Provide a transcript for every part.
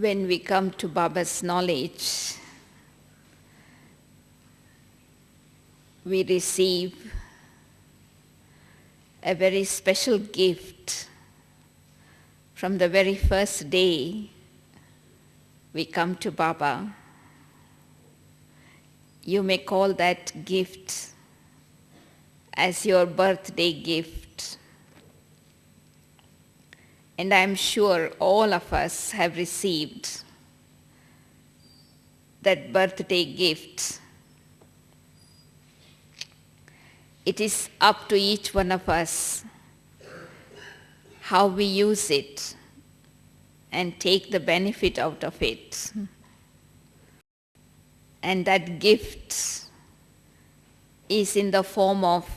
when we come to Baba's knowledge, we receive a very special gift from the very first day we come to Baba. You may call that gift as your birthday gift. And I'm sure all of us have received that birthday gift. It is up to each one of us how we use it and take the benefit out of it. And that gift is in the form of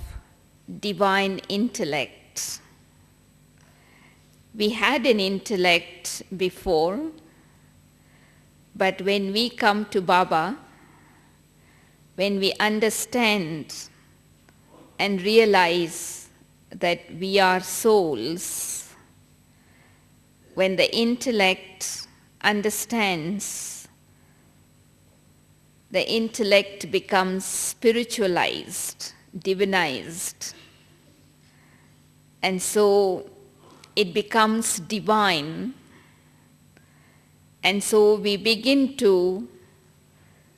divine intellect. We had an intellect before, but when we come to Baba, when we understand and realize that we are souls, when the intellect understands, the intellect becomes spiritualized, divinized, and so it becomes divine, and so we begin to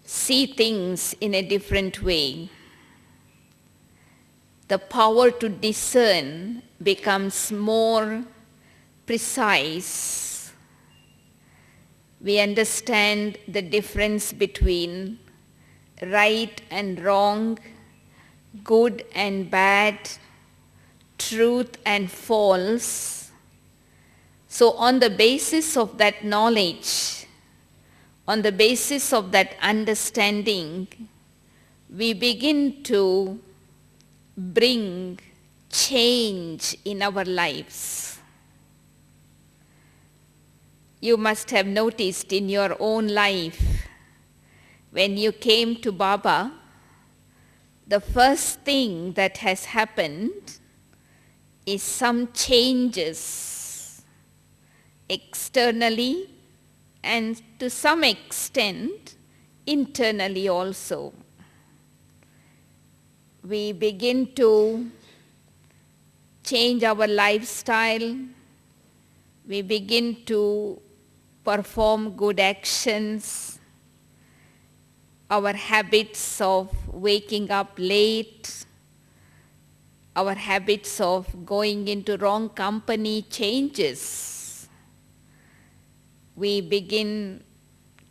see things in a different way. The power to discern becomes more precise. We understand the difference between right and wrong, good and bad, truth and false. So on the basis of that knowledge, on the basis of that understanding, we begin to bring change in our lives. You must have noticed in your own life, when you came to Baba, the first thing that has happened is some changes externally and to some extent internally also. We begin to change our lifestyle. We begin to perform good actions. Our habits of waking up late, our habits of going into wrong company changes. We begin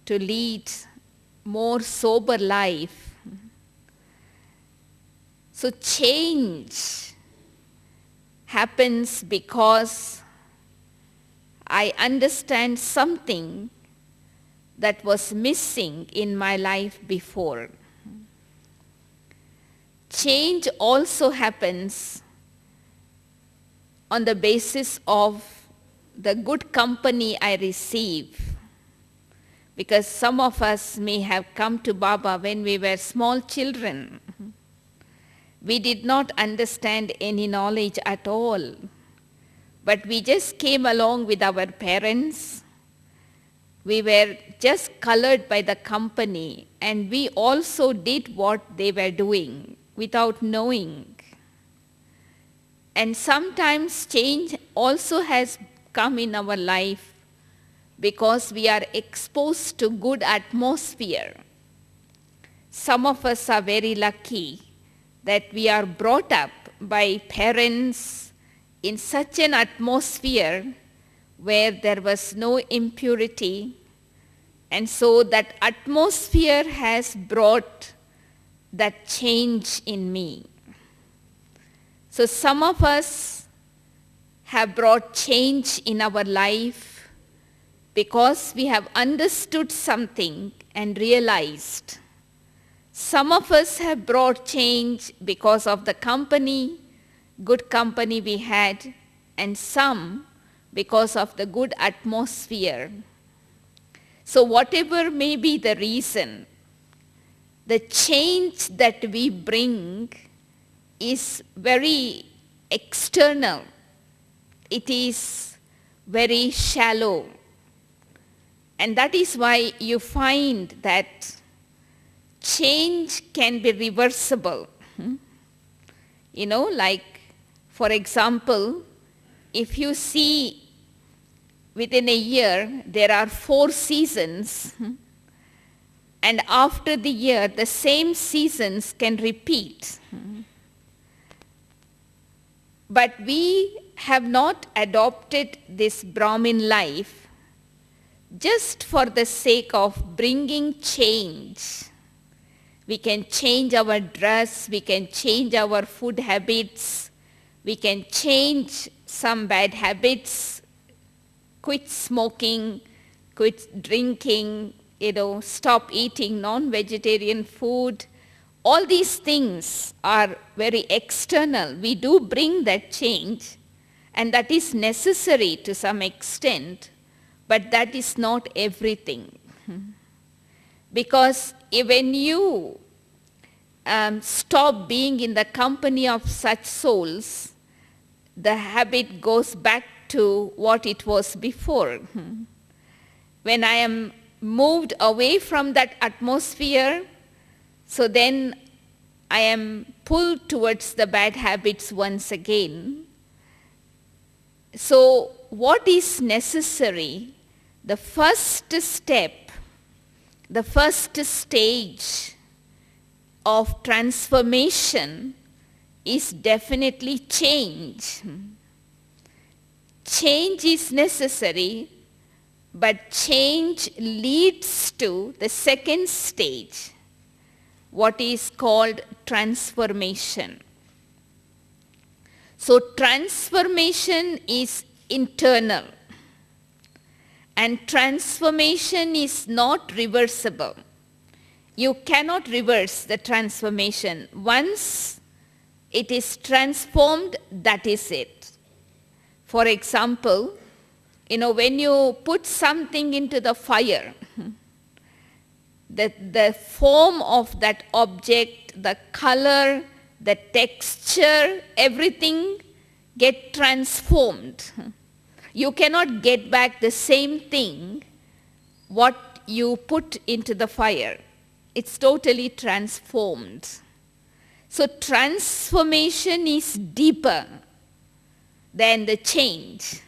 to lead more sober life. So change happens because I understand something that was missing in my life before. Change also happens on the basis of the good company I receive. Because some of us may have come to Baba when we were small children. We did not understand any knowledge at all. But we just came along with our parents. We were just colored by the company, and we also did what they were doing without knowing. And sometimes change also has come in our life because we are exposed to good atmosphere. Some of us are very lucky that we are brought up by parents in such an atmosphere where there was no impurity, and so that atmosphere has brought that change in me. So some of us have brought change in our life because we have understood something and realized. Some of us have brought change because of the company, good company we had, and some because of the good atmosphere. So whatever may be the reason, the change that we bring is very external. It is very shallow. And that is why you find that change can be reversible. Like, for example, if you see within a year there are 4 seasons, and after the year the same seasons can repeat. But we have not adopted this Brahmin life just for the sake of bringing change. We can change our dress, we can change our food habits, we can change some bad habits, quit smoking, quit drinking, stop eating non-vegetarian food. All these things are very external. We do bring that change, and that is necessary to some extent, but that is not everything. Because when you stop being in the company of such souls, the habit goes back to what it was before. When I am moved away from that atmosphere, so then I am pulled towards the bad habits once again. So what is necessary? The first step, the first stage of transformation is definitely change. Change is necessary, but change leads to the second stage, what is called transformation. So transformation is internal, and transformation is not reversible. You cannot reverse the transformation. Once it is transformed, that is it. For example, when you put something into the fire, the form of that object, the color, the texture, everything get transformed. You cannot get back the same thing what you put into the fire. It's totally transformed. So transformation is deeper than the change.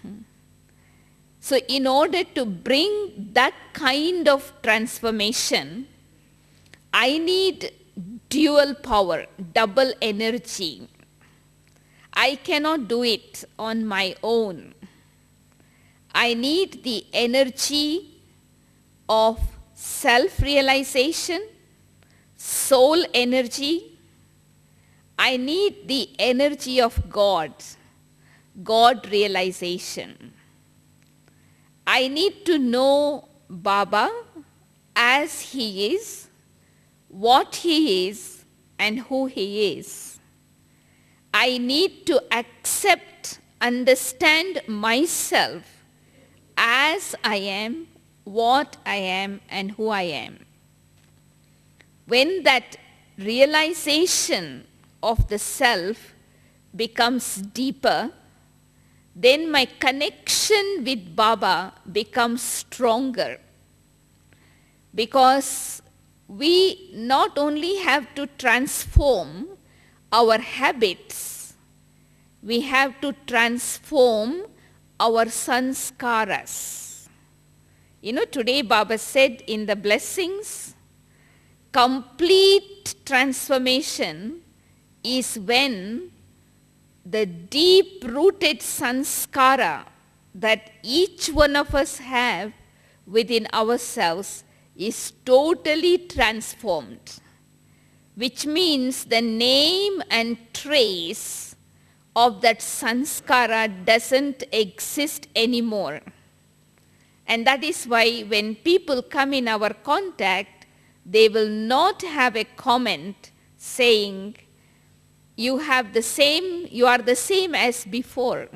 So in order to bring that kind of transformation, I need dual power, double energy. I cannot do it on my own. I need the energy of self-realization, soul energy. I need the energy of God realization. I need to know Baba as he is, what he is, and who he is. I need to accept, understand myself as I am, what I am, and who I am. When that realization of the self becomes deeper, then my connection with Baba becomes stronger. Because we not only have to transform our habits, we have to transform our sanskaras. Today Baba said in the blessings, complete transformation is when the deep-rooted sanskara that each one of us have within ourselves is totally transformed, which means the name and trace of that sanskara doesn't exist anymore. And that is why when people come in our contact, they will not have a comment saying, you are the same as before.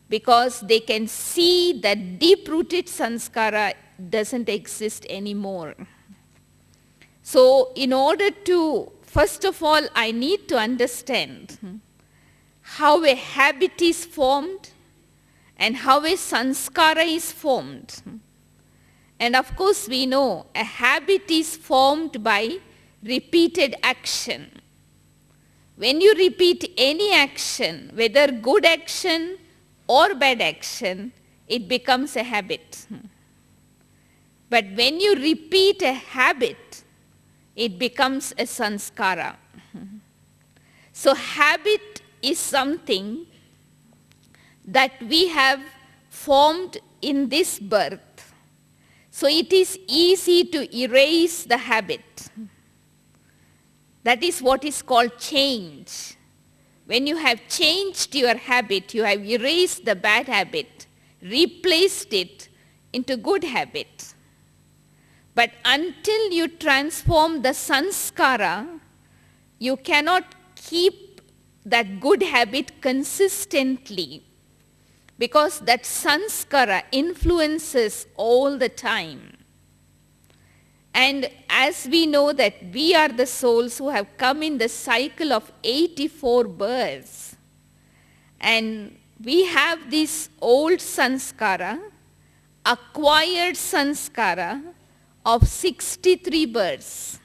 Because they can see that deep-rooted sanskara doesn't exist anymore. So in order to, first of all, I need to understand how a habit is formed and how a sanskara is formed. And of course we know a habit is formed by repeated action. When you repeat any action, whether good action or bad action, it becomes a habit. But when you repeat a habit, it becomes a sanskara. So habit is something that we have formed in this birth. So it is easy to erase the habit. That is what is called change. When you have changed your habit, you have erased the bad habit, replaced it into good habit. But until you transform the sanskara, you cannot keep that good habit consistently, because that sanskara influences all the time. And as we know that we are the souls who have come in the cycle of 84 births, and we have this old sanskara, acquired sanskara of 63 births.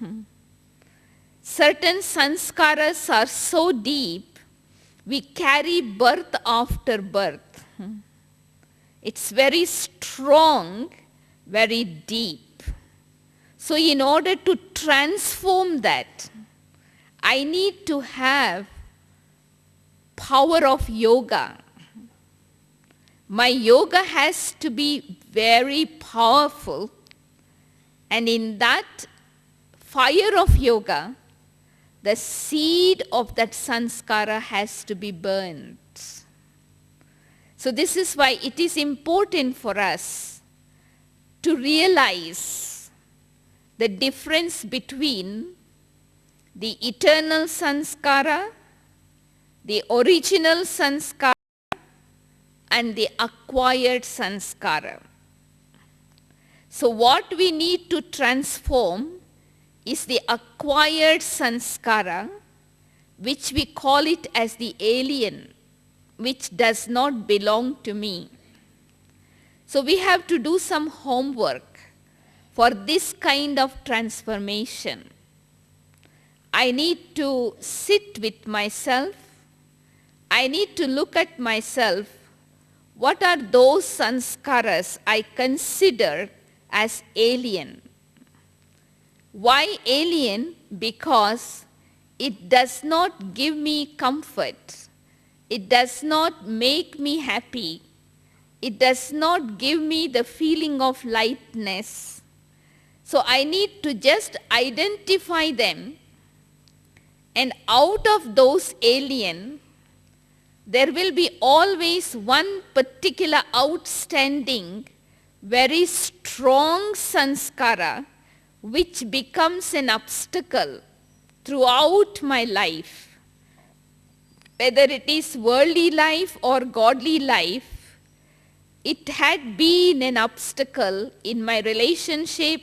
Certain sanskaras are so deep, we carry birth after birth. It's very strong, very deep. So in order to transform that, I need to have power of yoga. My yoga has to be very powerful, and in that fire of yoga, the seed of that sanskara has to be burnt. So this is why it is important for us to realize the difference between the eternal sanskara, the original sanskara, and the acquired sanskara. So what we need to transform is the acquired sanskara, which we call it as the alien, which does not belong to me. So we have to do some homework for this kind of transformation. I need to sit with myself. I need to look at myself. What are those sanskaras I consider as alien? Why alien? Because it does not give me comfort. It does not make me happy. It does not give me the feeling of lightness. So I need to just identify them, and out of those alien, there will be always one particular outstanding, very strong sanskara, which becomes an obstacle throughout my life. Whether it is worldly life or godly life, it had been an obstacle in my relationship,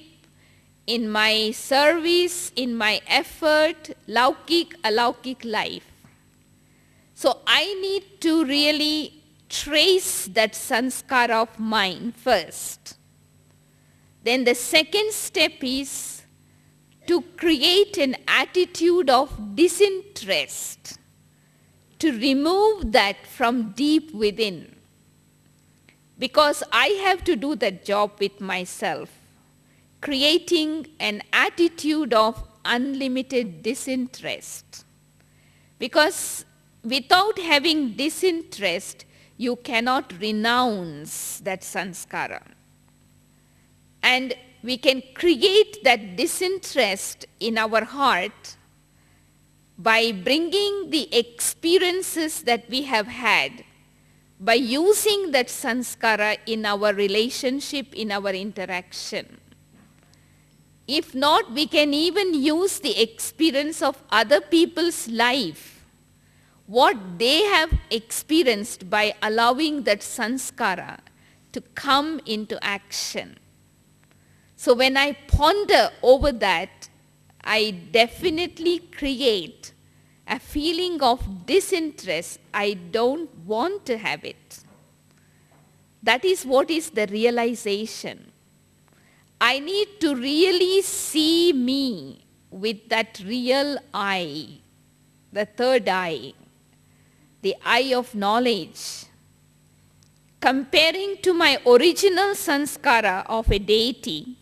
in my service, in my effort, laukik, alaukik life. So I need to really trace that sanskara of mine first. Then the second step is to create an attitude of disinterest, to remove that from deep within. Because I have to do that job with myself, creating an attitude of unlimited disinterest. Because without having disinterest, you cannot renounce that sanskara. And we can create that disinterest in our heart by bringing the experiences that we have had, by using that sanskara in our relationship, in our interaction. If not, we can even use the experience of other people's life, what they have experienced, by allowing that sanskara to come into action. So when I ponder over that, I definitely create a feeling of disinterest. I don't want to have it. That is what is the realization. I need to really see me with that real eye, the third eye, the eye of knowledge, comparing to my original sanskara of a deity,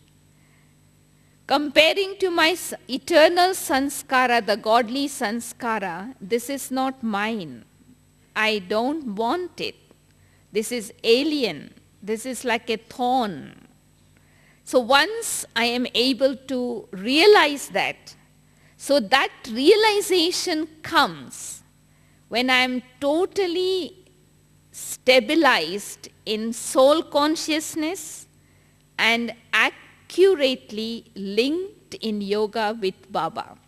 comparing to my eternal sanskara, the godly sanskara. This is not mine. I don't want it. This is alien. This is like a thorn. So once I am able to realize that, so that realization comes when I am totally stabilized in soul consciousness and accurately linked in yoga with Baba.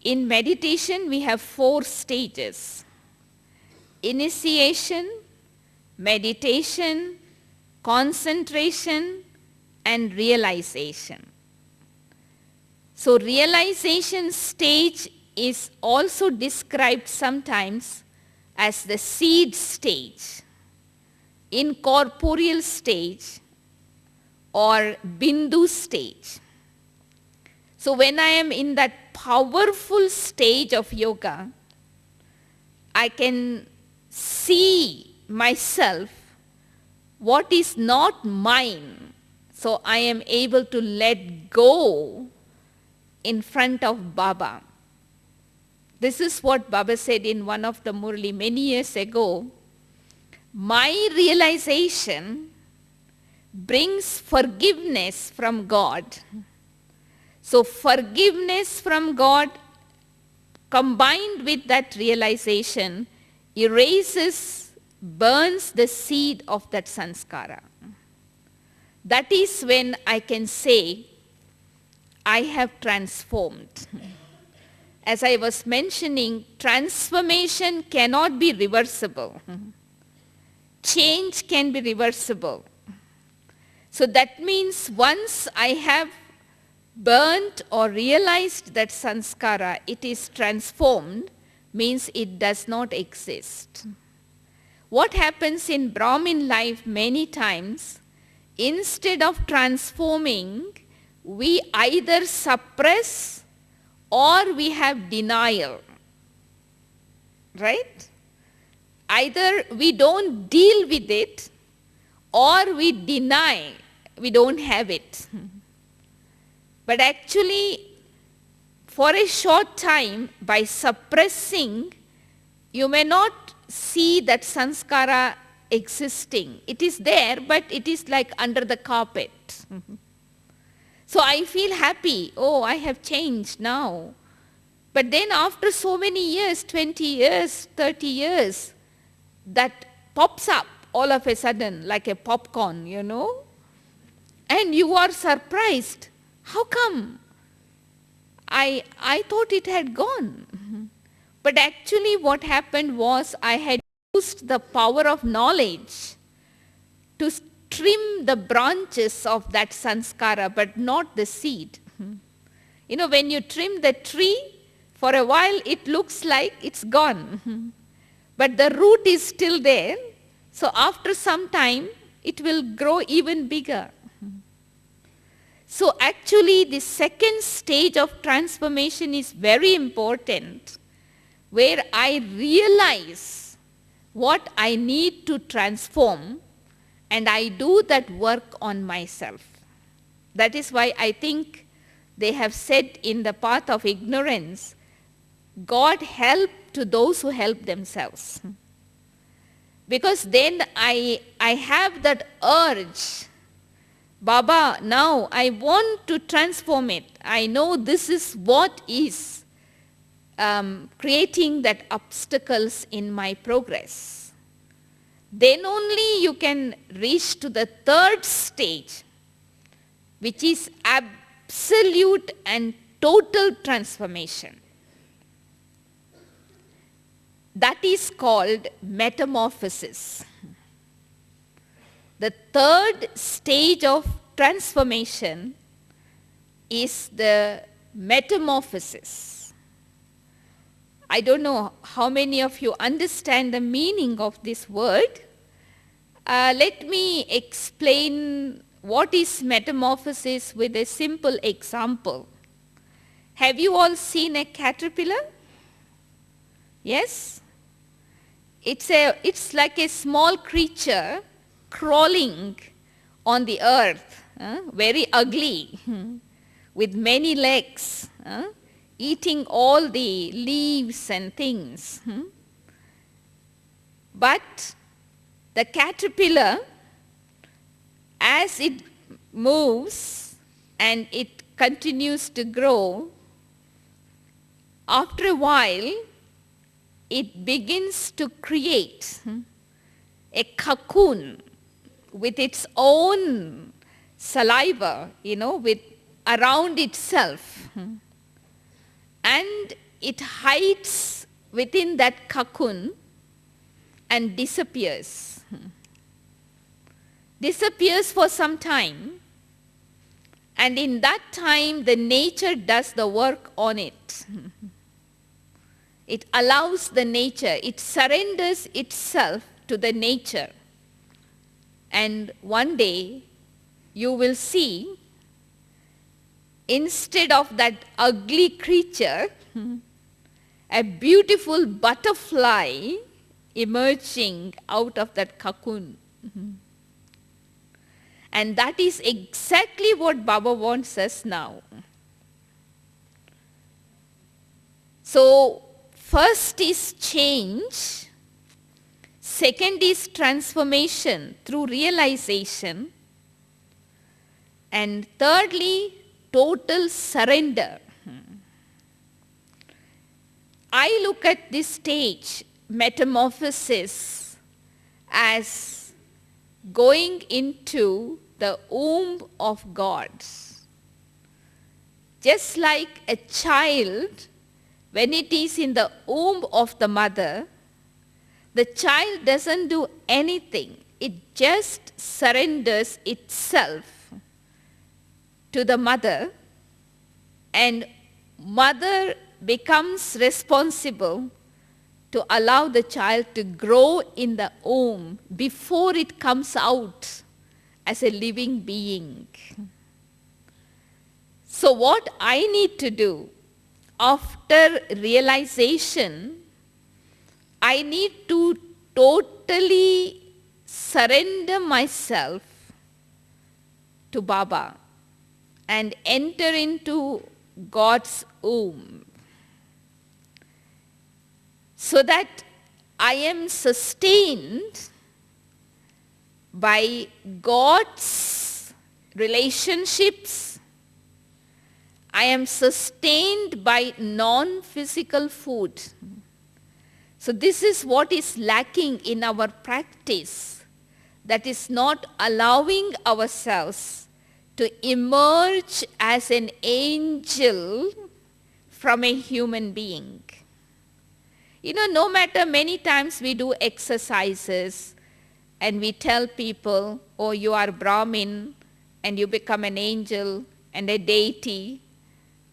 In meditation, we have 4 stages: initiation, meditation, concentration, and realization. So realization stage is also described sometimes as the seed stage, incorporeal stage, or bindu stage. So when I am in that powerful stage of yoga, I can see myself what is not mine. So I am able to let go in front of Baba. This is what Baba said in one of the Murli many years ago. My realization brings forgiveness from God. So forgiveness from God combined with that realization erases, burns the seed of that sanskara. That is when I can say, I have transformed. As I was mentioning, transformation cannot be reversible. Change can be reversible. So that means once I have burnt or realized that sanskara, it is transformed, means it does not exist. What happens in Brahmin life many times, instead of transforming, we either suppress or we have denial, right? Either we don't deal with it or we deny we don't have it. But actually, for a short time, by suppressing, you may not see that sanskara existing. It is there, but it is like under the carpet. So I feel happy. Oh, I have changed now. But then after so many years, 20 years, 30 years, that pops up all of a sudden like a popcorn, you know. And you are surprised. How come? I thought it had gone. But actually what happened was I had used the power of knowledge to trim the branches of that sanskara, but not the seed. You know, when you trim the tree, for a while it looks like it's gone. But the root is still there. So after some time, it will grow even bigger. So actually, the second stage of transformation is very important, where I realize what I need to transform, and I do that work on myself. That is why I think they have said in the path of ignorance, God help to those who help themselves. Because then I have that urge, Baba, now I want to transform it. I know this is what is creating that obstacles in my progress. Then only you can reach to the third stage, which is absolute and total transformation. That is called metamorphosis. The third stage of transformation is the metamorphosis. I don't know how many of you understand the meaning of this word. Let me explain what is metamorphosis with a simple example. Have you all seen a caterpillar? Yes? It's like a small creature crawling on the earth, very ugly, with many legs, eating all the leaves and things. But the caterpillar, as it moves and it continues to grow, after a while, it begins to create a cocoon with its own saliva, with around itself. And it hides within that cocoon and disappears. Disappears for some time, and in that time the nature does the work on it. It allows the nature, it surrenders itself to the nature. And one day you will see, instead of that ugly creature, a beautiful butterfly emerging out of that cocoon. And that is exactly what Baba wants us now. So, first is change, second is transformation through realization, and thirdly, total surrender. I look at this stage, metamorphosis, as going into the womb of God. Just like a child, when it is in the womb of the mother, the child doesn't do anything. It just surrenders itself to the mother, and mother becomes responsible to allow the child to grow in the womb before it comes out as a living being. So what I need to do after realization, I need to totally surrender myself to Baba and enter into God's womb, so that I am sustained by God's relationships. I am sustained by non-physical food. So this is what is lacking in our practice, that is not allowing ourselves to emerge as an angel from a human being. No matter many times we do exercises and we tell people, oh, you are Brahmin and you become an angel and a deity.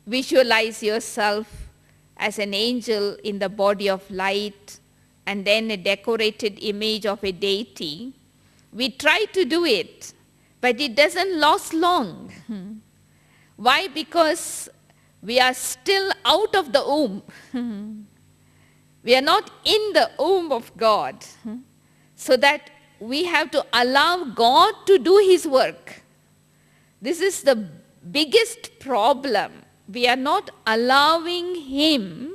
Visualize yourself as an angel in the body of light and then a decorated image of a deity. We try to do it, but it doesn't last long. Why? Because we are still out of the womb. We are not in the womb of God, so that we have to allow God to do His work. This is the biggest problem. We are not allowing Him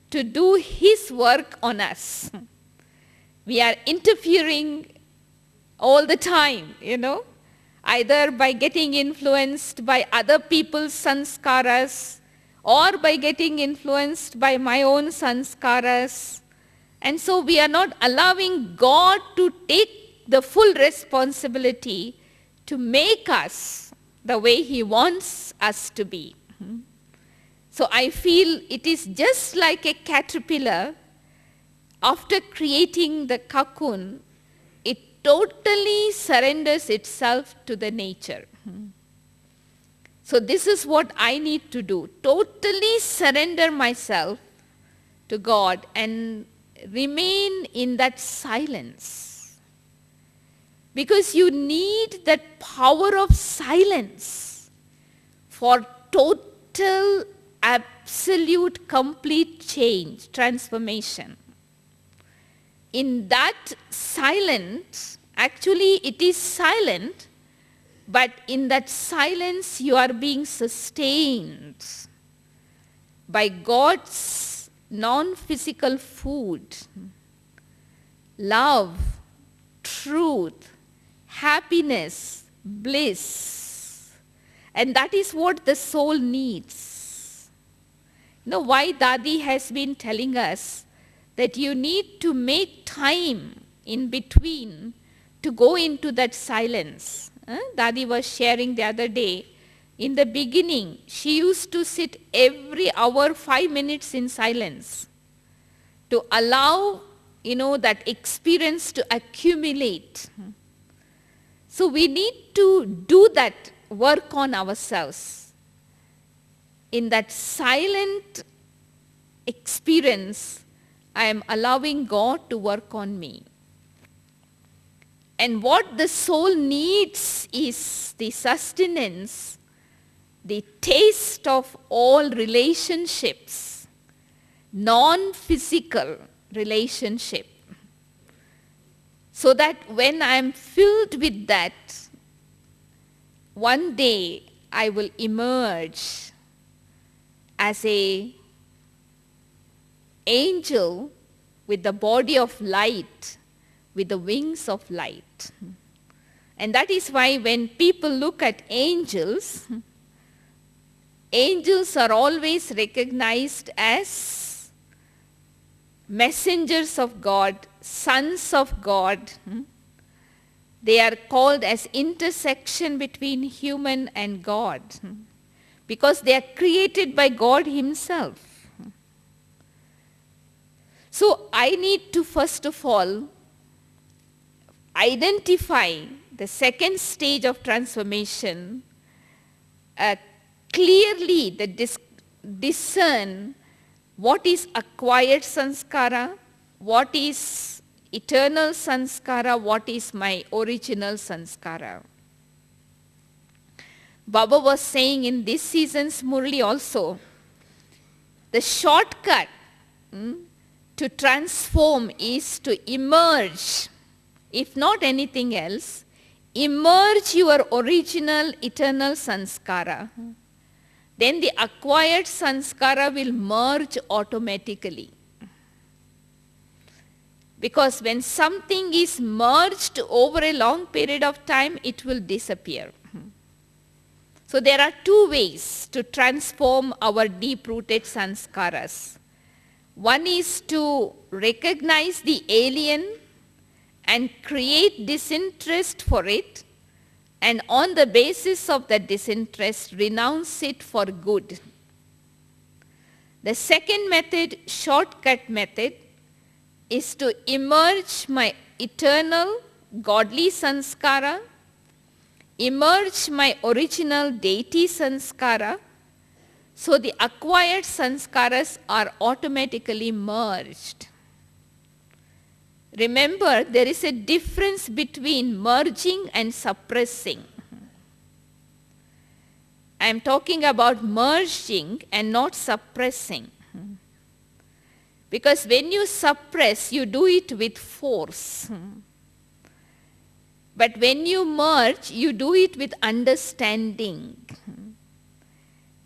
to do His work on us. We are interfering all the time, either by getting influenced by other people's sanskaras, or by getting influenced by my own sanskaras. And so we are not allowing God to take the full responsibility to make us the way He wants us to be. So I feel it is just like a caterpillar. After creating the cocoon, it totally surrenders itself to the nature. So this is what I need to do. Totally surrender myself to God and remain in that silence. Because you need that power of silence for total, absolute, complete change, transformation. In that silence, actually it is silent, but in that silence you are being sustained by God's non-physical food, love, truth, happiness, bliss. And that is what the soul needs. You know why Dadi has been telling us that you need to make time in between to go into that silence. Dadi was sharing the other day, in the beginning, she used to sit every hour 5 minutes in silence to allow, that experience to accumulate. So we need to do that work on ourselves. In that silent experience, I am allowing God to work on me. And what the soul needs is the sustenance, the taste of all relationships, non-physical relationship. So that when I am filled with that, one day I will emerge as an angel with the body of light, with the wings of light. And that is why when people look at angels, angels are always recognized as messengers of God, sons of God. They are called as intersection between human and God, because they are created by God Himself. So I need to first of all identify the second stage of transformation, clearly discern what is acquired sanskara, what is eternal sanskara, what is my original sanskara. Baba was saying in this season's Murli also, the shortcut to transform is to emerge, if not anything else, emerge your original eternal sanskara. Then the acquired sanskara will merge automatically. Because when something is merged over a long period of time, it will disappear. So there are two ways to transform our deep-rooted sanskaras. One is to recognize the alien and create disinterest for it, and on the basis of that disinterest, renounce it for good. The second method, shortcut method, is to emerge my eternal godly sanskara, emerge my original deity sanskara, so the acquired sanskaras are automatically merged. Remember, there is a difference between merging and suppressing. I am talking about merging and not suppressing. Because when you suppress, you do it with force. But when you merge, you do it with understanding.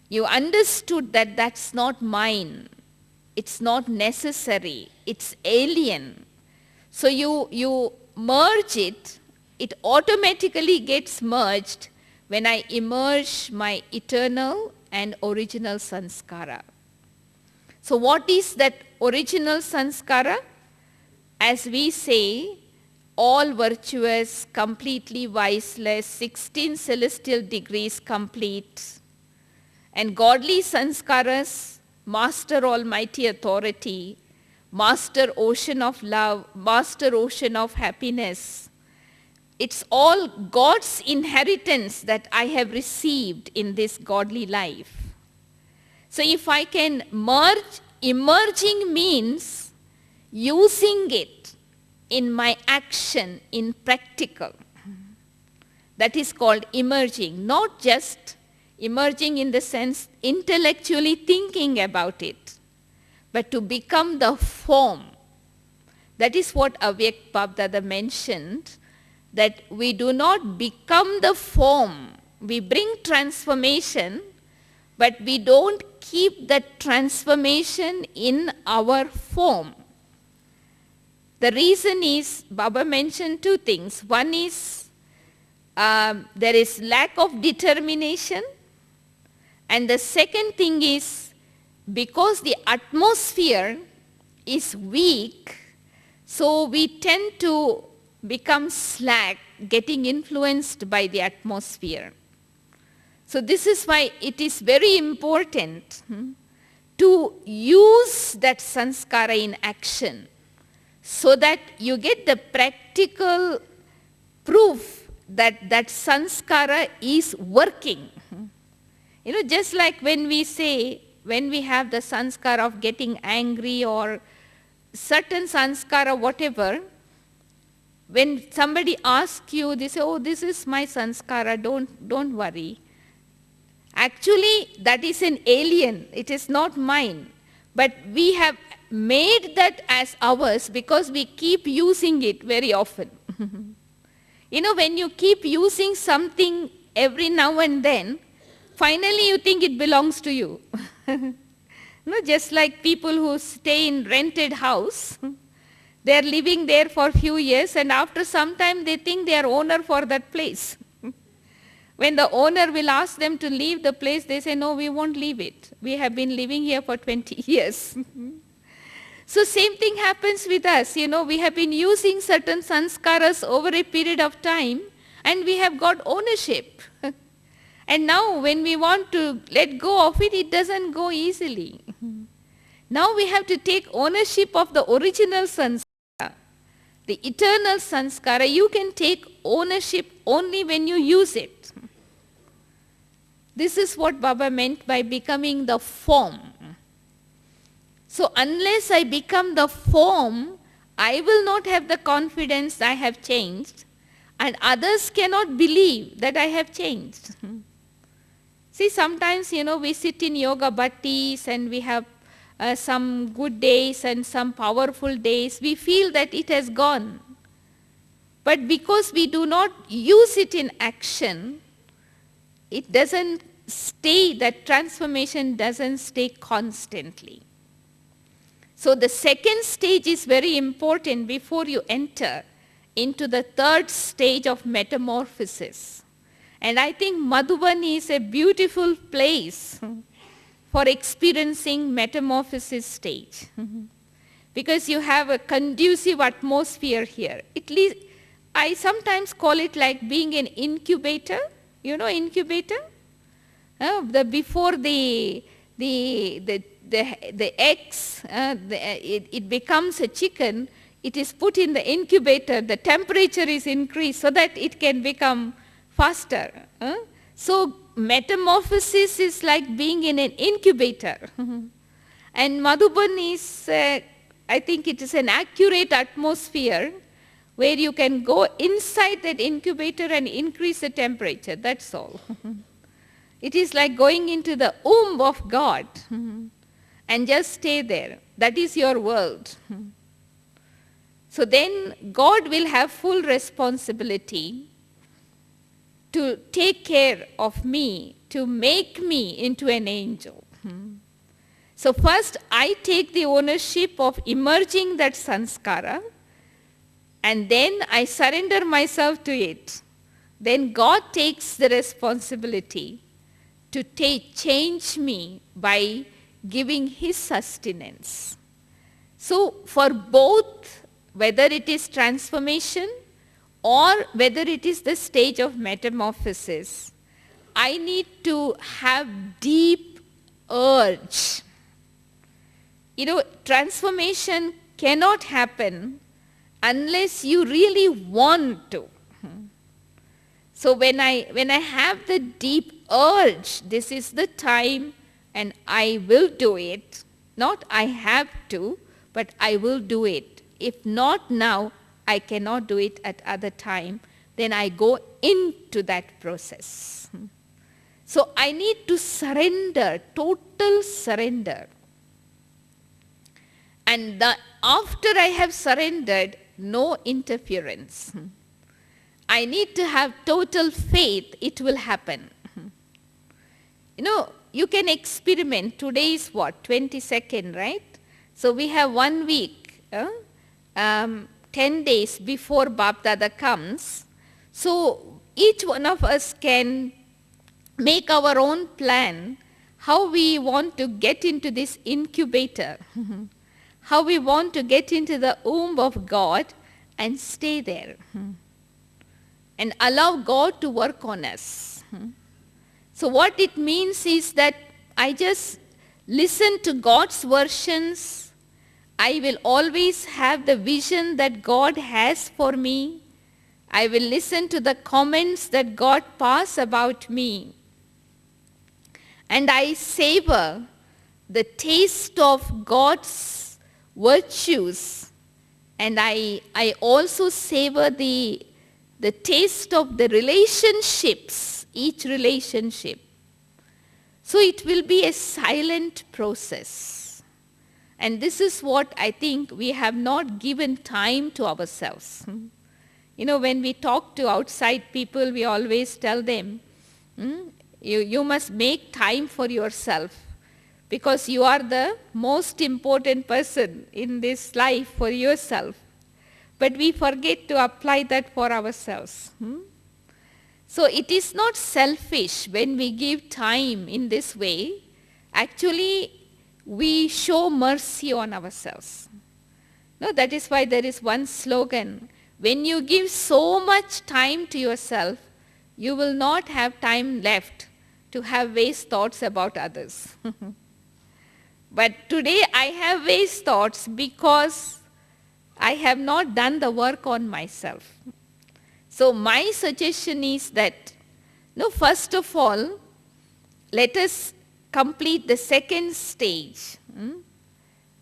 You understood that that's not mine. It's not necessary. It's alien. So you merge it, it automatically gets merged when I emerge my eternal and original sanskara. So what is that original sanskara? As we say, all virtuous, completely viceless, 16 celestial degrees complete, and godly sanskaras, master almighty authority, master ocean of love, master ocean of happiness. It's all God's inheritance that I have received in this godly life. So if I can merge, emerging means using it in my action, in practical. That is called emerging, not just emerging in the sense intellectually thinking about it, but to become the form. That is what Avyakt Babdada mentioned, that we do not become the form. We bring transformation, but we don't keep that transformation in our form. The reason is, Baba mentioned two things. One is there is lack of determination, and the second thing is because the atmosphere is weak, so we tend to become slack, getting influenced by the atmosphere. So this is why it is very important to use that sanskara in action, so that you get the practical proof that that sanskara is working. You know, just like when we say, when we have the sanskara of getting angry or certain sanskara, whatever, when somebody asks you, they say, oh, this is my sanskara, don't worry. Actually, that is an alien. It is not mine. But we have made that as ours because we keep using it very often. You know, when you keep using something every now and then, finally you think it belongs to you. No, just like people who stay in rented house, they are living there for a few years, and after some time they think they are owner for that place. When the owner will ask them to leave the place, they say, no, we won't leave it. We have been living here for 20 years. So same thing happens with us. You know, we have been using certain sanskaras over a period of time, and we have got ownership. And now when we want to let go of it, it doesn't go easily. Now we have to take ownership of the original sanskara, the eternal sanskara. You can take ownership only when you use it. This is what Baba meant by becoming the form. So unless I become the form, I will not have the confidence I have changed, and others cannot believe that I have changed. See, sometimes, you know, we sit in yoga bhattis and we have some good days and some powerful days. We feel that it has gone. But because we do not use it in action, it doesn't stay, that transformation doesn't stay constantly. So the second stage is very important before you enter into the third stage of metamorphosis. And I think Madhubani is a beautiful place for experiencing metamorphosis stage. Because you have a conducive atmosphere here. I sometimes call it like being an incubator. You know incubator? Before the eggs, it becomes a chicken, it is put in the incubator, the temperature is increased so that it can become faster. So metamorphosis is like being in an incubator. And Madhuban is, I think it is an accurate atmosphere where you can go inside that incubator and increase the temperature, that's all. It is like going into the womb of God and just stay there. That is your world. So then God will have full responsibility to take care of me, to make me into an angel. So first I take the ownership of emerging that sanskara, and then I surrender myself to it. Then God takes the responsibility to change me by giving His sustenance. So for both, whether it is transformation or whether it is the stage of metamorphosis, I need to have deep urge. You know, transformation cannot happen unless you really want to. So when I have the deep urge, this is the time and I will do it, not I have to, but I will do it. If not now, I cannot do it at other time, then I go into that process. So I need to surrender, total surrender. And after I have surrendered, no interference. I need to have total faith it will happen. You know, you can experiment. Today is what, 22nd, right? So we have 1 week, 10 days before Bap Dada comes. So each one of us can make our own plan how we want to get into this incubator, how we want to get into the womb of God and stay there and allow God to work on us. So what it means is that I just listen to God's versions. I will always have the vision that God has for me. I will listen to the comments that God pass about me. And I savor the taste of God's virtues. And I also savor the taste of the relationships, each relationship. So it will be a silent process. And this is what I think we have not given time to ourselves. You know, when we talk to outside people, we always tell them, you must make time for yourself because you are the most important person in this life for yourself. But we forget to apply that for ourselves. So it is not selfish when we give time in this way. Actually, we show mercy on ourselves. No, that is why there is one slogan. When you give so much time to yourself, you will not have time left to have waste thoughts about others. But today I have waste thoughts because I have not done the work on myself. So my suggestion is that, first of all, let us complete the second stage,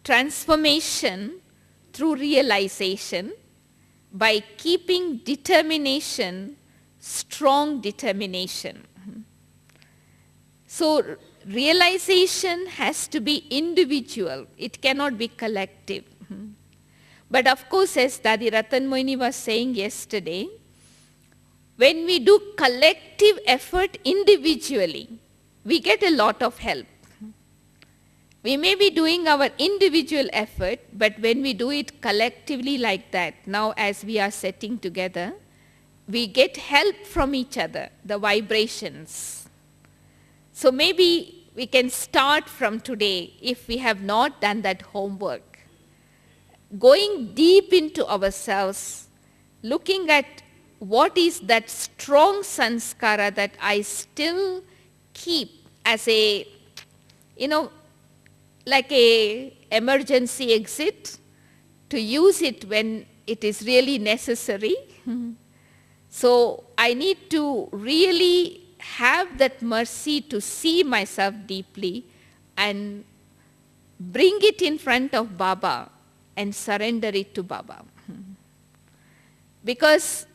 transformation through realization, by keeping determination, strong determination. So realization has to be individual. It cannot be collective. But of course, as Dadi Ratan Moini was saying yesterday, when we do collective effort individually, we get a lot of help. We may be doing our individual effort, but when we do it collectively like that, now as we are sitting together, we get help from each other, the vibrations. So maybe we can start from today if we have not done that homework. Going deep into ourselves, looking at what is that strong sanskara that I still keep as a, like a emergency exit, to use it when it is really necessary. So I need to really have that mercy to see myself deeply and bring it in front of Baba and surrender it to Baba. Because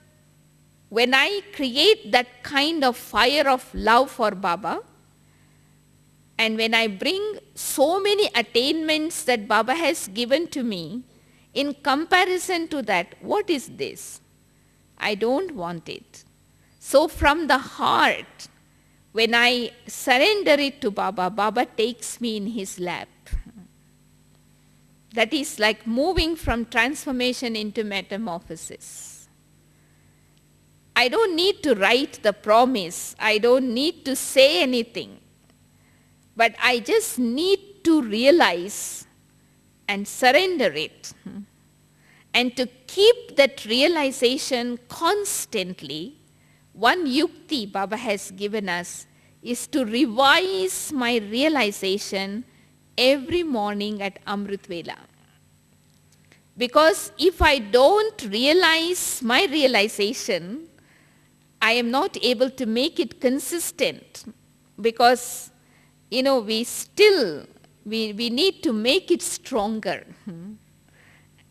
when I create that kind of fire of love for Baba, and when I bring so many attainments that Baba has given to me, in comparison to that, what is this? I don't want it. So from the heart, when I surrender it to Baba, Baba takes me in his lap. That is like moving from transformation into metamorphosis. I don't need to write the promise. I don't need to say anything. But I just need to realize and surrender it. And to keep that realization constantly, one yukti Baba has given us is to revise my realization every morning at Amrit Vela. Because if I don't realize my realization, I am not able to make it consistent. Because, we need to make it stronger.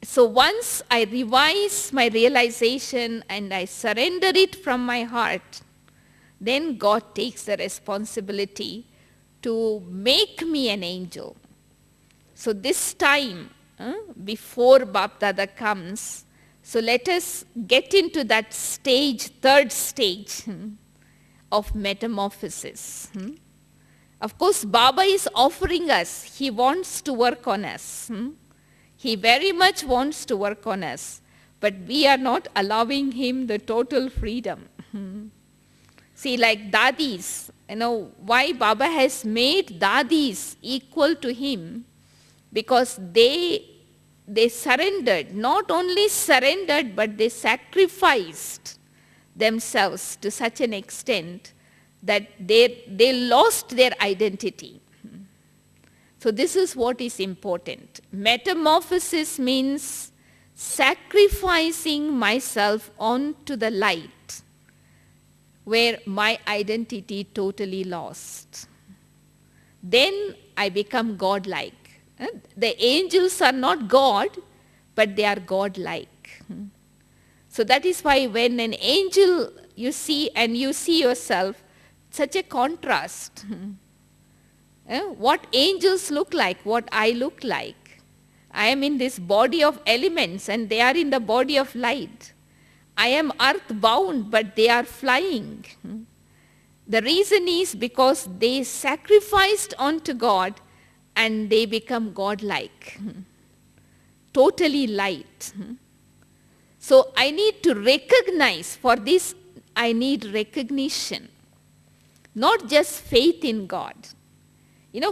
So once I revise my realization and I surrender it from my heart, then God takes the responsibility to make me an angel. So this time, before Bap Dada comes, so let us get into that stage, third stage of metamorphosis. Of course, Baba is offering us. He wants to work on us. He very much wants to work on us. But we are not allowing him the total freedom. See, like dadis, why Baba has made dadis equal to him? Because they surrendered, not only surrendered, but they sacrificed themselves to such an extent that they lost their identity. So this is what is important. Metamorphosis means sacrificing myself onto the light where my identity totally lost. Then I become God-like. The angels are not God, but they are God-like. So that is why when an angel you see and you see yourself, such a contrast. What angels look like, what I look like. I am in this body of elements and they are in the body of light. I am earth-bound, but they are flying. The reason is because they sacrificed unto God and they become God-like, totally light. So I need to recognize, for this I need recognition, not just faith in God.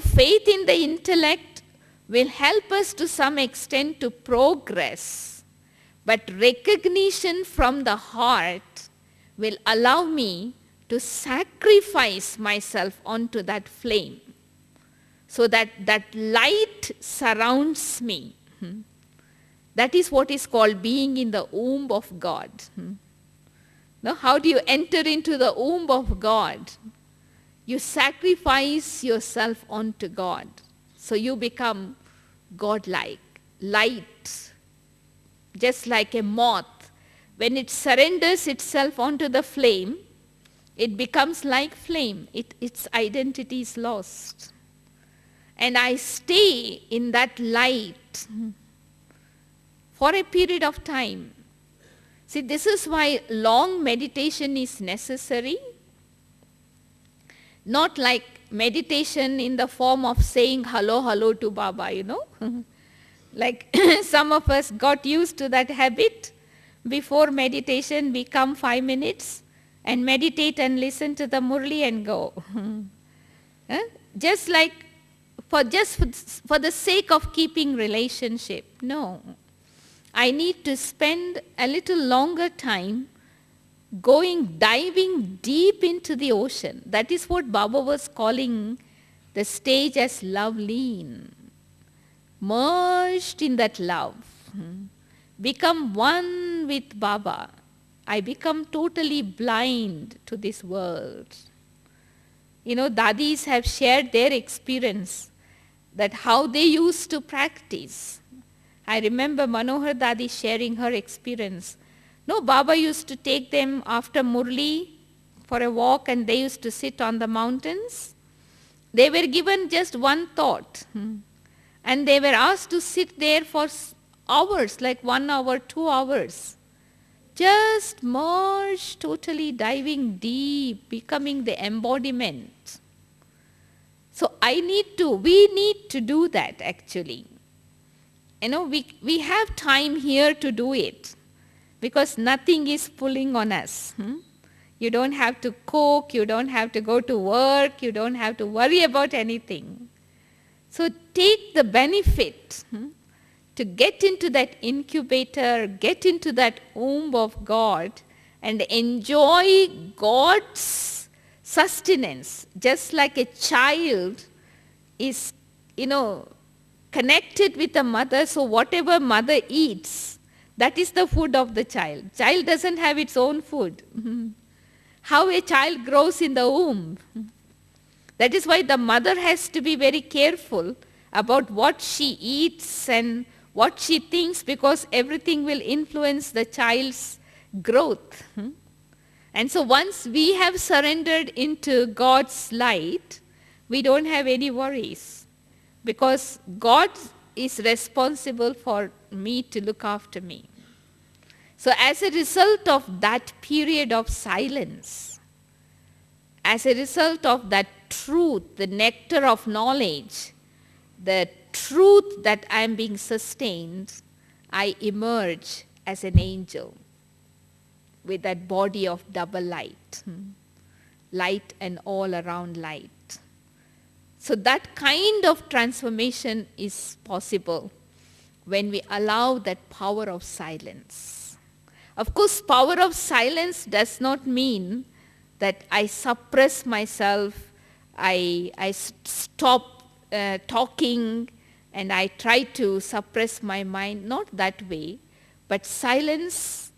Faith in the intellect will help us to some extent to progress, but recognition from the heart will allow me to sacrifice myself onto that flame, so that light surrounds me. That is what is called being in the womb of God. Now, how do you enter into the womb of God? You sacrifice yourself onto God. So you become God-like, light, just like a moth. When it surrenders itself onto the flame, it becomes like flame. Its identity is lost. And I stay in that light for a period of time. See, this is why long meditation is necessary. Not like meditation in the form of saying hello, hello to Baba, Like some of us got used to that habit. Before meditation, we come 5 minutes and meditate and listen to the Murli and go. Just like for the sake of keeping relationship. No. I need to spend a little longer time diving deep into the ocean. That is what Baba was calling the stage as love lean. Merged in that love. Become one with Baba. I become totally blind to this world. Dadis have shared their experience, that how they used to practice. I remember Manohar Dadi sharing her experience. No, Baba used to take them after Murli for a walk and they used to sit on the mountains. They were given just one thought. And they were asked to sit there for hours, like 1 hour, 2 hours. Just merge, totally diving deep, becoming the embodiment. So we need to do that actually. We have time here to do it because nothing is pulling on us. You don't have to cook, you don't have to go to work, you don't have to worry about anything. So take the benefit to get into that incubator, get into that womb of God and enjoy God's sustenance, just like a child is, connected with the mother, so whatever mother eats, that is the food of the child. Child doesn't have its own food. How a child grows in the womb. That is why the mother has to be very careful about what she eats and what she thinks, because everything will influence the child's growth. And so once we have surrendered into God's light, we don't have any worries, because God is responsible for me to look after me. So as a result of that period of silence, as a result of that truth, the nectar of knowledge, the truth that I am being sustained, I emerge as an angel with that body of double light, light and all around light. So that kind of transformation is possible when we allow that power of silence. Of course, power of silence does not mean that I suppress myself, I stop talking, and I try to suppress my mind. Not that way, but silence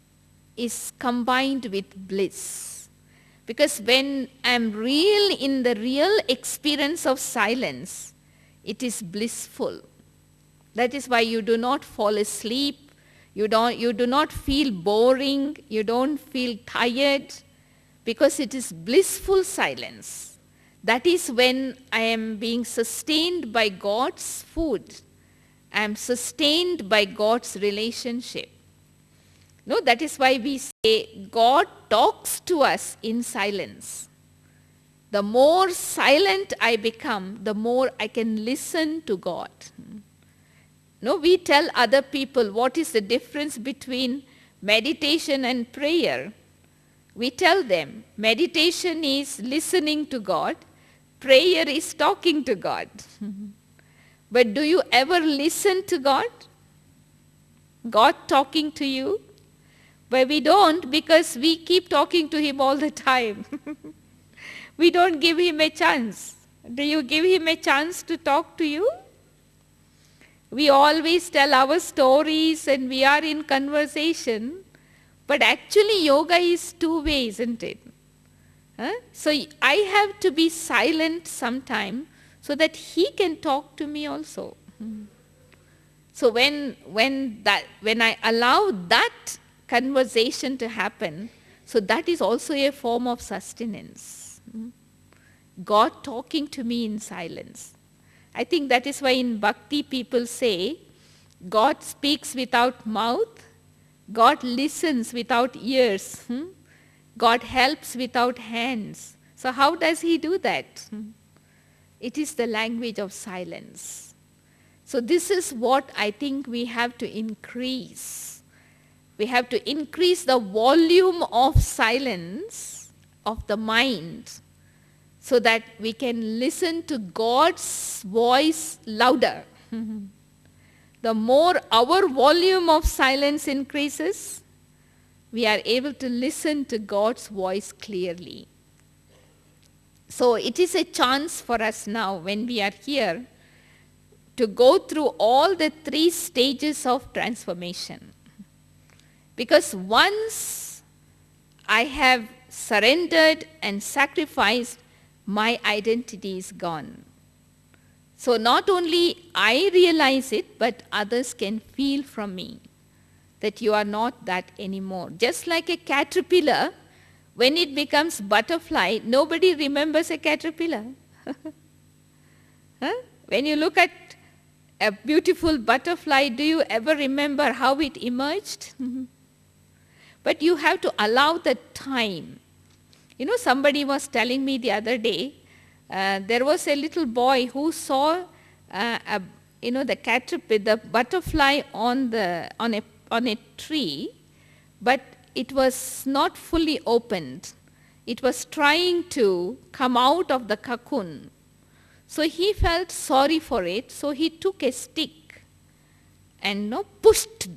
is combined with bliss. Because when I'm in the real experience of silence, it is blissful. That is why you do not fall asleep, you do not feel boring, you don't feel tired, because it is blissful silence. That is when I am being sustained by God's food. I am sustained by God's relationship. No, that is why we say God talks to us in silence. The more silent I become, the more I can listen to God. No, we tell other people what is the difference between meditation and prayer. We tell them meditation is listening to God, prayer is talking to God. But do you ever listen to God? God talking to you? But we don't, because we keep talking to him all the time. We don't give him a chance. Do you give him a chance to talk to you? We always tell our stories and we are in conversation, but actually yoga is two-way, isn't it? So I have to be silent sometime so that he can talk to me also. So when I allow that conversation to happen, so that is also a form of sustenance. God talking to me in silence. I think that is why in Bhakti people say, God speaks without mouth, God listens without ears, God helps without hands. So how does he do that? It is the language of silence. So this is what I think we have to increase. We have to increase the volume of silence of the mind so that we can listen to God's voice louder. The more our volume of silence increases, we are able to listen to God's voice clearly. So it is a chance for us now when we are here to go through all the 3 stages of transformation. Because once I have surrendered and sacrificed, my identity is gone. So not only I realize it, but others can feel from me that you are not that anymore. Just like a caterpillar, when it becomes butterfly, nobody remembers a caterpillar. When you look at a beautiful butterfly, do you ever remember how it emerged? But you have to allow the time. You know, somebody was telling me the other day, there was a little boy who saw, the butterfly on a tree, but it was not fully opened. It was trying to come out of the cocoon. So he felt sorry for it, so he took a stick and pushed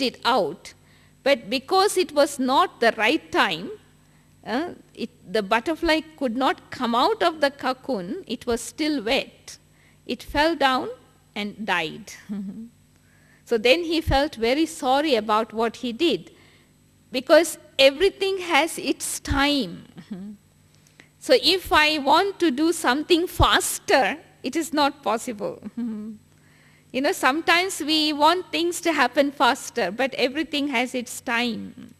it out. But because it was not the right time, the butterfly could not come out of the cocoon. It was still wet. It fell down and died. So then he felt very sorry about what he did, because everything has its time. So if I want to do something faster, it is not possible. Sometimes we want things to happen faster, but everything has its time.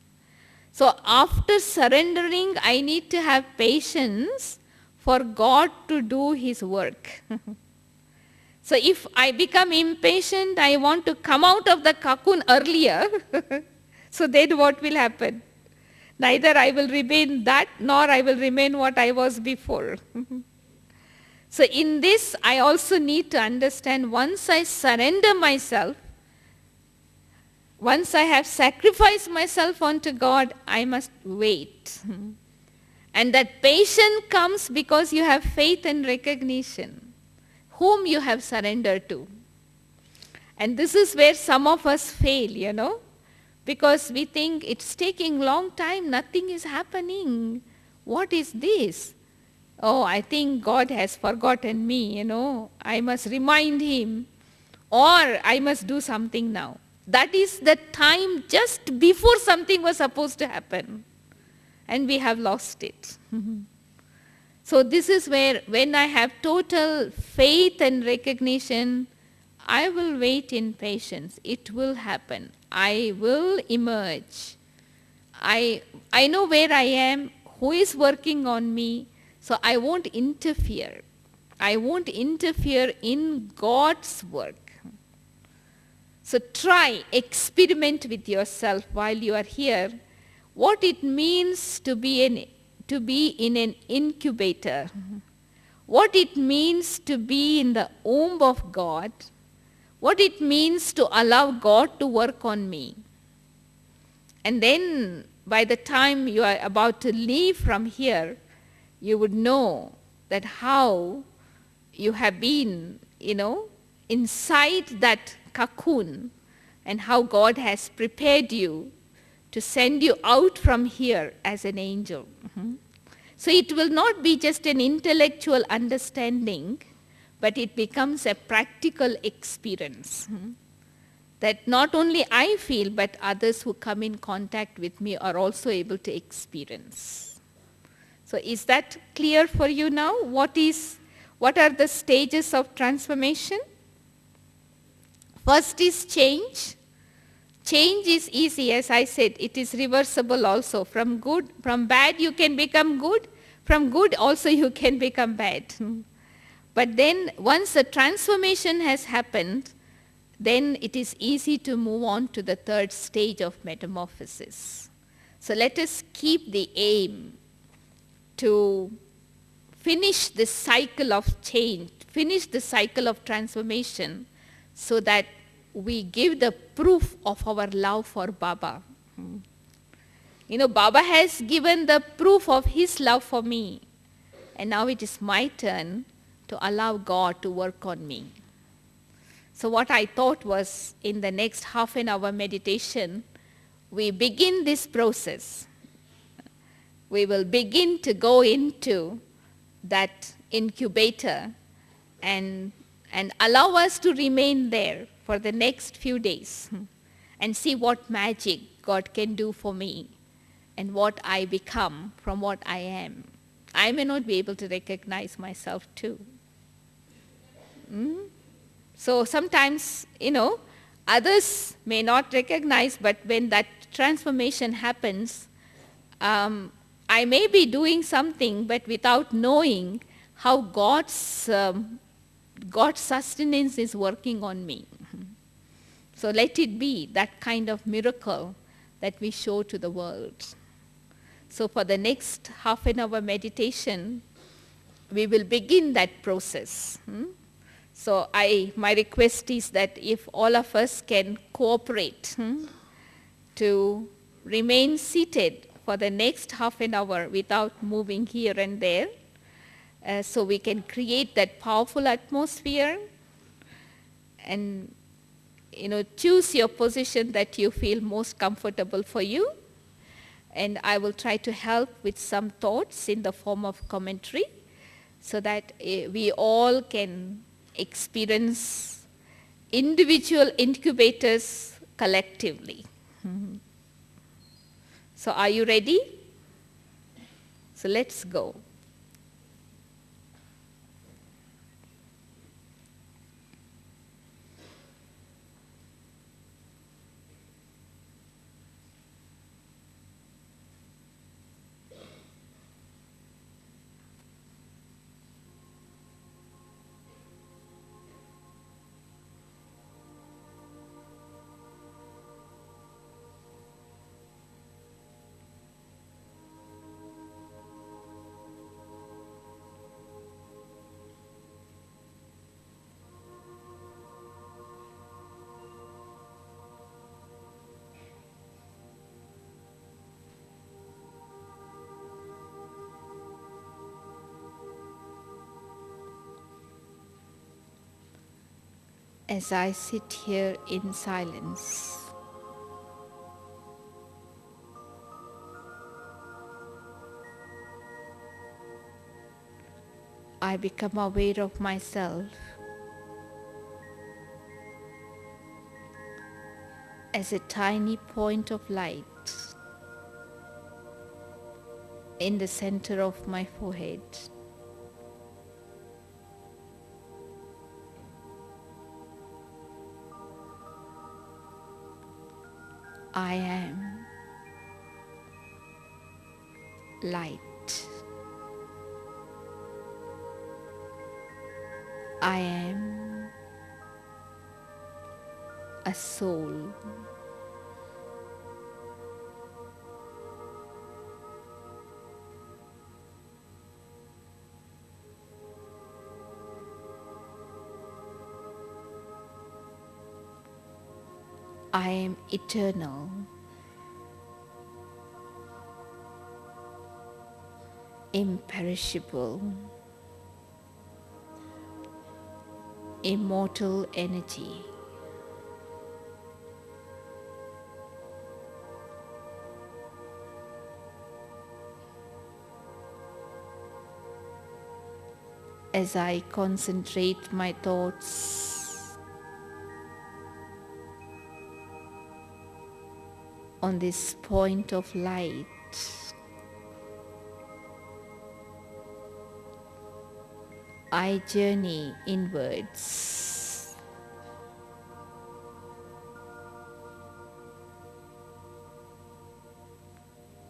So after surrendering, I need to have patience for God to do His work. So if I become impatient, I want to come out of the cocoon earlier, so then what will happen? Neither I will remain that, nor I will remain what I was before. So in this, I also need to understand, once I surrender myself, once I have sacrificed myself unto God, I must wait. And that patience comes because you have faith and recognition, whom you have surrendered to. And this is where some of us fail, because we think it's taking long time, nothing is happening. What is this? Oh, I think God has forgotten me, I must remind Him, or I must do something now. That is the time just before something was supposed to happen, and we have lost it. So this is where, when I have total faith and recognition, I will wait in patience. It will happen. I will emerge. I know where I am, who is working on me, so I won't interfere. I won't interfere in God's work. So try, experiment with yourself while you are here, what it means to be in an incubator, what it means to be in the womb of God, what it means to allow God to work on me. And then by the time you are about to leave from here, you would know that how you have been, inside that cocoon, and how God has prepared you to send you out from here as an angel. So it will not be just an intellectual understanding, but it becomes a practical experience that not only I feel, but others who come in contact with me are also able to experience. So is that clear for you now? What are the stages of transformation? First is change. Change is easy, as I said. It is reversible also. From bad you can become good. From good also you can become bad. But then once the transformation has happened, then it is easy to move on to the third stage of metamorphosis. So let us keep the aim to finish this cycle of change, finish the cycle of transformation, so that we give the proof of our love for Baba. Baba has given the proof of his love for me. And now it is my turn to allow God to work on me. So what I thought was, in the next half an hour meditation, we begin this process. We will begin to go into that incubator and allow us to remain there for the next few days and see what magic God can do for me and what I become from what I am. I may not be able to recognize myself too. So sometimes, others may not recognize, but when that transformation happens, I may be doing something, but without knowing how God's sustenance is working on me. So let it be that kind of miracle that we show to the world. So for the next half an hour meditation, we will begin that process. So my request is that if all of us can cooperate to remain seated for the next half an hour without moving here and there, so we can create that powerful atmosphere, and choose your position that you feel most comfortable for you. And I will try to help with some thoughts in the form of commentary, so that we all can experience individual incubators collectively. So are you ready? So let's go. as I sit here in silence. I become aware of myself as a tiny point of light in the center of my forehead. I am light. I am a soul. I am eternal. Imperishable, immortal energy. As I concentrate my thoughts on this point of light, I journey inwards.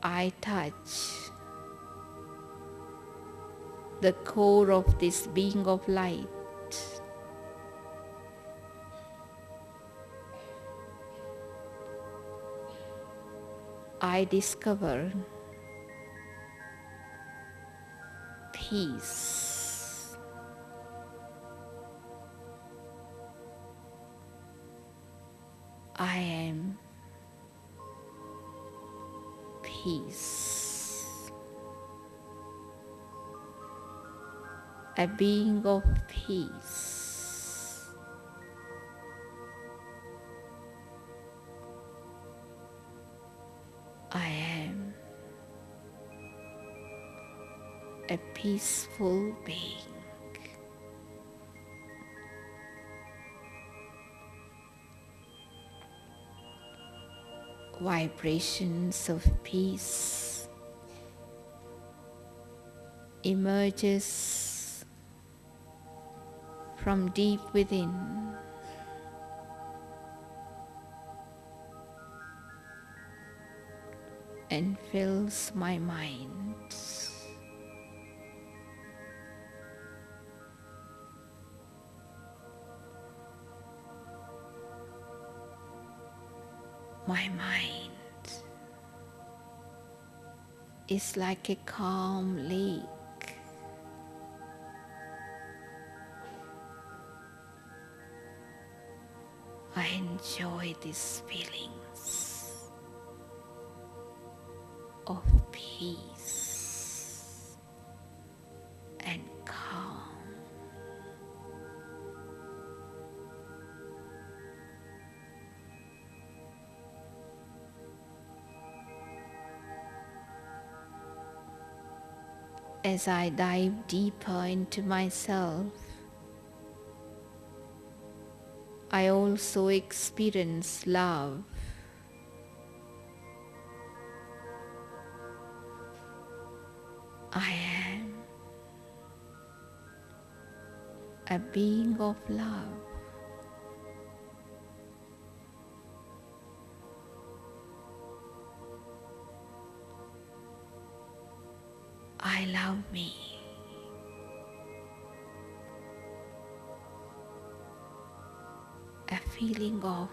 I touch the core of this being of light. I discover peace. I am peace. A being of peace. I am a peaceful being. Vibrations of peace emerges from deep within. And fills my mind. My mind is like a calm lake. I enjoy these feelings of peace and calm. As I dive deeper into myself, I also experience love. I am a being of love. I love me. A feeling of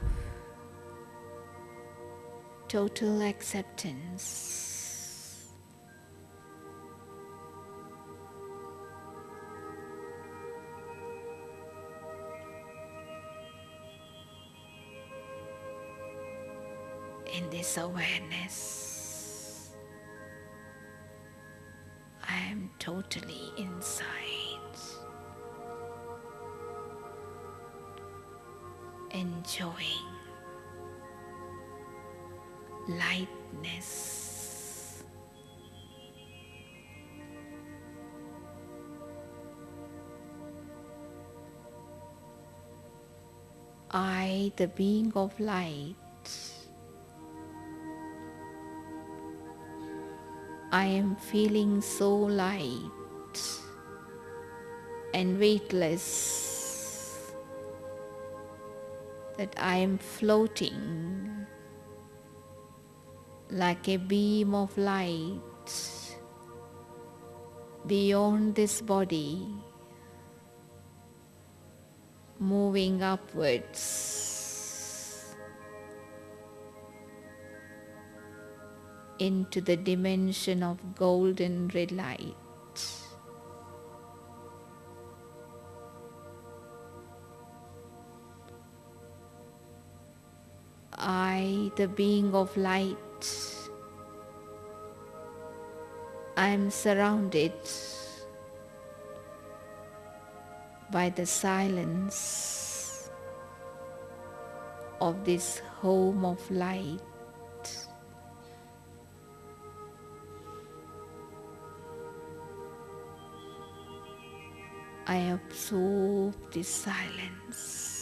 total acceptance. In this awareness, I am totally inside. enjoying lightness. I, the being of light, I am feeling so light and weightless that I am floating like a beam of light beyond this body, moving upwards into the dimension of golden red light. I, the being of light, I am surrounded by the silence of this home of light. I absorb this silence.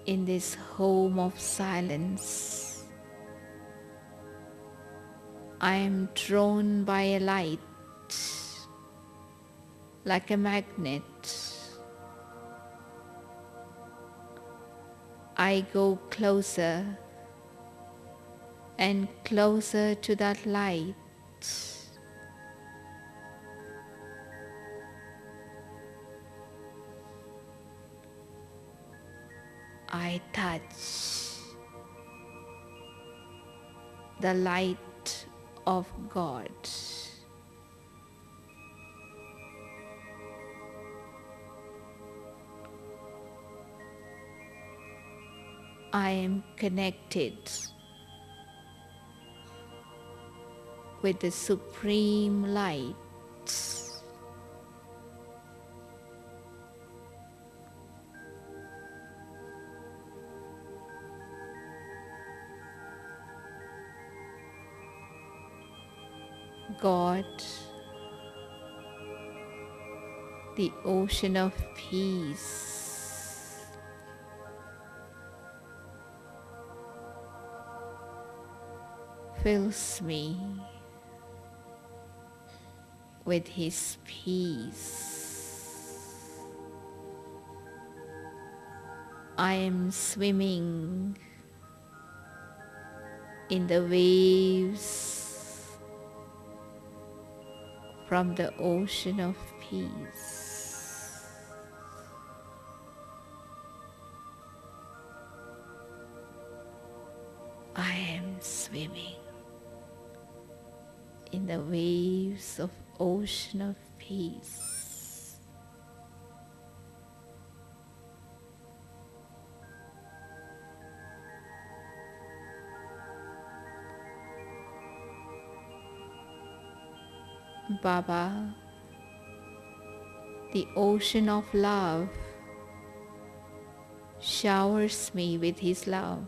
In this home of silence, I am drawn by a light like a magnet. I go closer and closer to that light. I touch the light of God. I am connected with the Supreme Light. God, the ocean of peace, fills me with His peace. I am swimming in the waves from the ocean of peace. I am swimming in the waves of ocean of peace. Baba, the ocean of love, showers me with His love.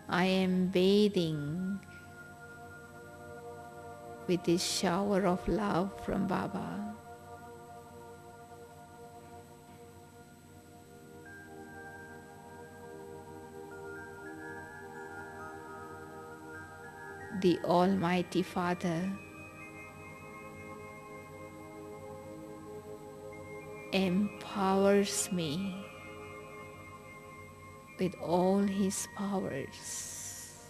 I am bathing with this shower of love from Baba. The Almighty Father empowers me with all His powers.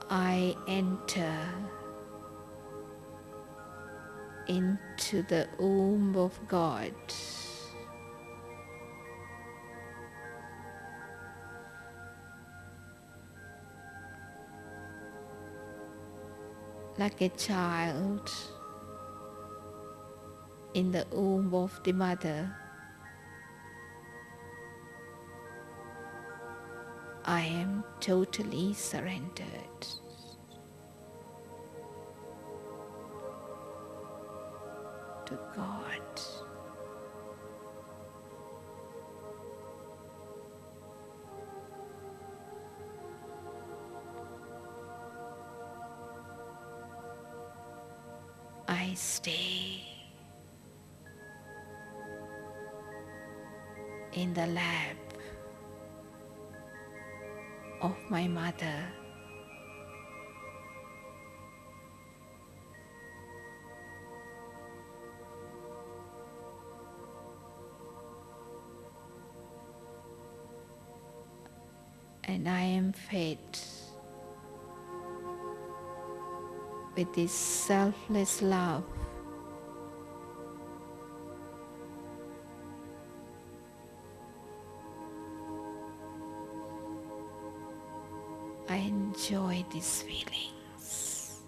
I enter into the womb of God. Like a child in the womb of the mother, I am totally surrendered. To God. I stay in the lap of my mother. And I am fed with this selfless love. I enjoy these feelings.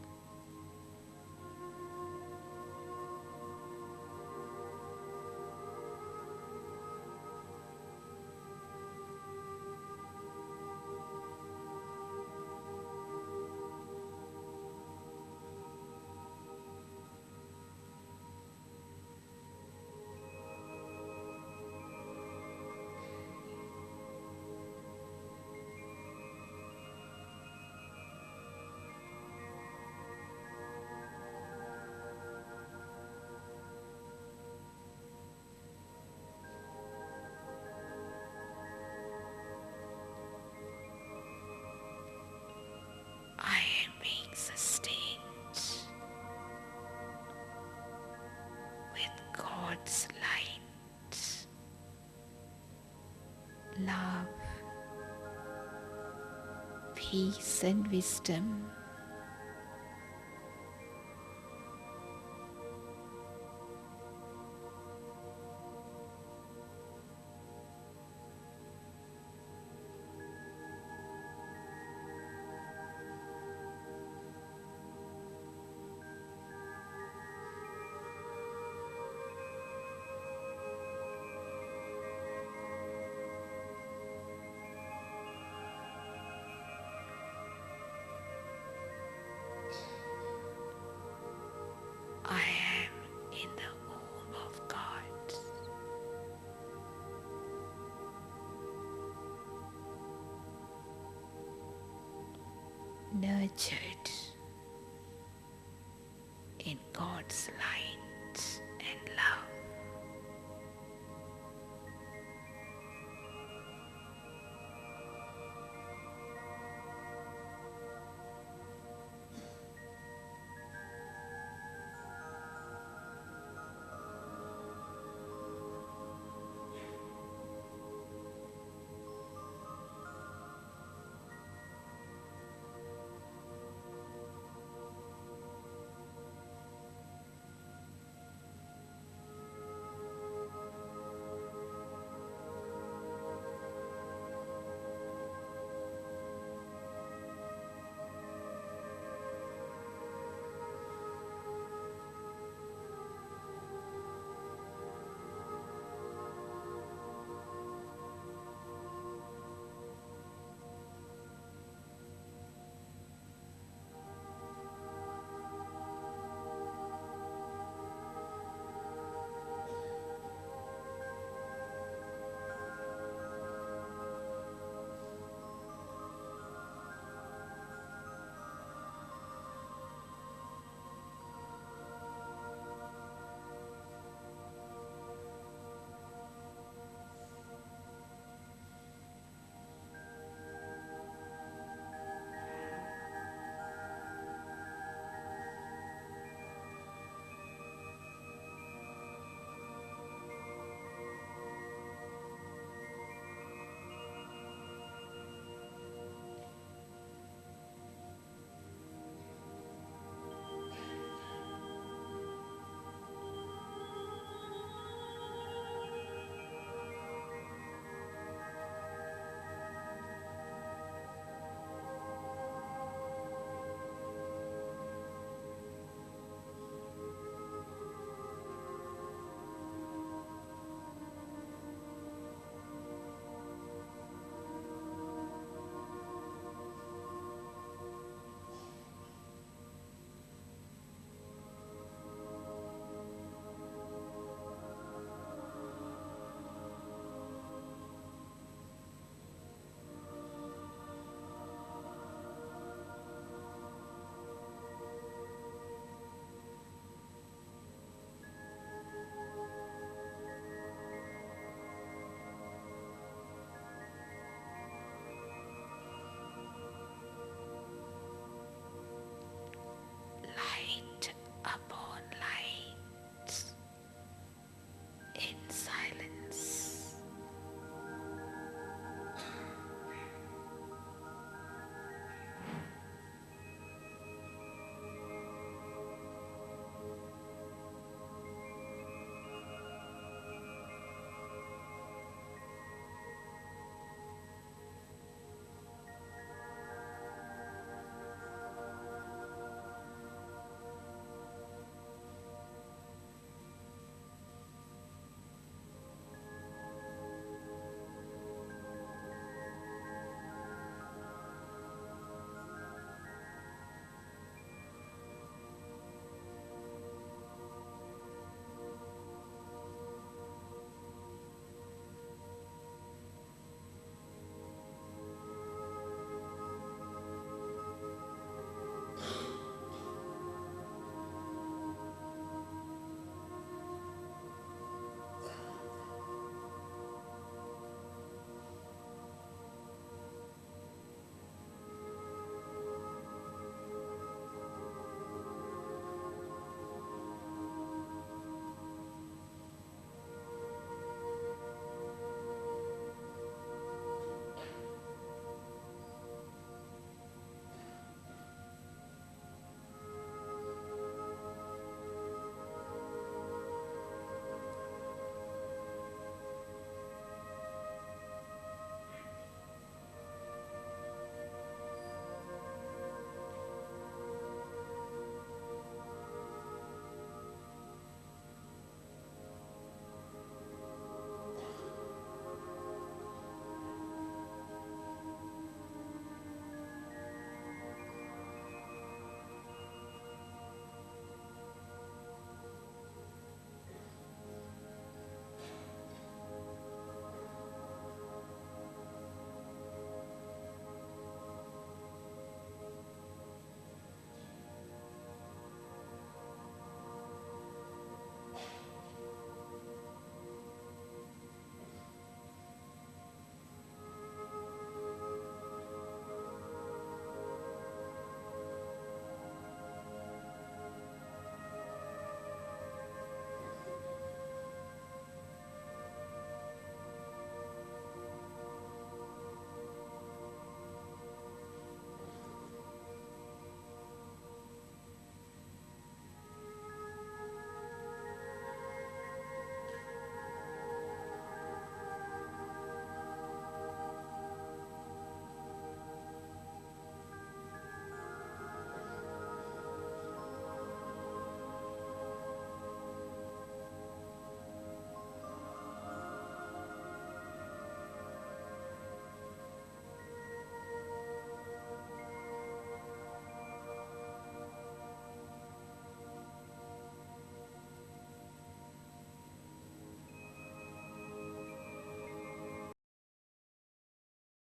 I am being sustained with God's light, love, peace and wisdom. I am in the womb of God. Nurtured in God's light.